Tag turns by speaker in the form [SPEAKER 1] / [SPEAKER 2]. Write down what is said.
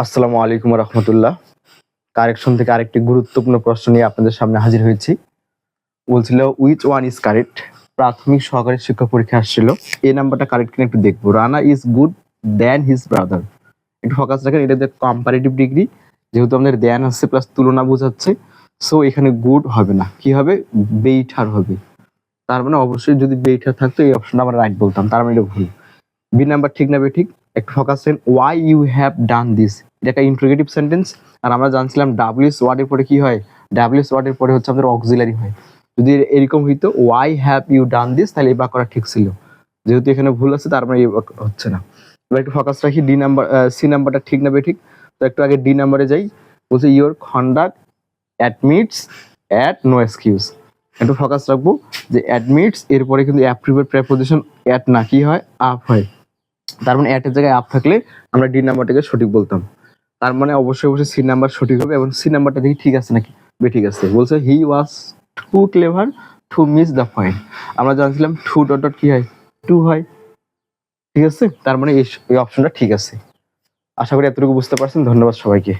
[SPEAKER 1] আসসালামু আলাইকুম রহমতুল্লাহ। কারেকশন থেকে আরেকটি গুরুত্বপূর্ণ প্রশ্ন নিয়ে আপনাদের সামনে হাজির হয়েছি। বলছিল উইচ ওয়ান ইজ কারেক্ট। প্রাথমিক সহকারী শিক্ষক পরীক্ষা আসছিল, এই নাম্বারটা কারেক্ট কিনা একটু দেখবো। Rana is good than his brother, একটু ফোকাস রাখেন। এটা কম্পারেটিভ ডিগ্রি, যেহেতু আমাদের দেন হচ্ছে প্লাস তুলনা বোঝাচ্ছে, সো এখানে গুড হবে না, কি হবে, বেইটার হবে। তার মানে অবশ্যই যদি বেইটার থাকতো এই অপশনটা আমরা রাইট বলতাম, তার মানে এটা ভুল। বি নাম্বার ঠিক না ঠিক, একটু ফোকাস করেন। Why you have done this, এটা একটা ইন্টারোগেটিভ সেন্টেন্স। আর আমরা জানছিলাম ডাব্লিউএস ওয়ার্ডের পরে কি হয়, ডাব্লিউএস ওয়ার্ডের পরে হচ্ছে আমাদের অক্সিলারি হয়। যদি এরকম হইতো why have you done this, তাহলে এই বাক্যটা ঠিক ছিল। যেহেতু এখানে ভুল আছে, তার মানে এই বাক্য হচ্ছে না। এবার একটু ফোকাস রাখি। ডি নাম্বার, সি নাম্বারটা ঠিক না ঠিক। তো একটু আগে ডি নাম্বারে যাই। বলছে your conduct admits at no excuse. একটু ফোকাস রাখবো যে অ্যাডমিটস এরপরে কিন্তু অ্যাপ্রিভের প্রেপোজিশন অ্যাট না, কি হয়, আপ হয়। তার মানে অ্যাটের জায়গায় আপ থাকলে আমরা ডি নাম্বারটাকে সঠিক বলতাম। তার মানে অবশ্যই অবশ্যই সি নাম্বার সঠিক হবে। এবং সি নাম্বারটা দেখি ঠিক আছে নাকি, ঠিক আছে। বলছে he was too clever to miss the point. আমরা জানছিলাম টু ডট ডট কি হয়, টু হয়। ঠিক আছে, তার মানে এই অপশনটা ঠিক আছে। আশা করি এতটুকু বুঝতে পারছেন। ধন্যবাদ সবাইকে।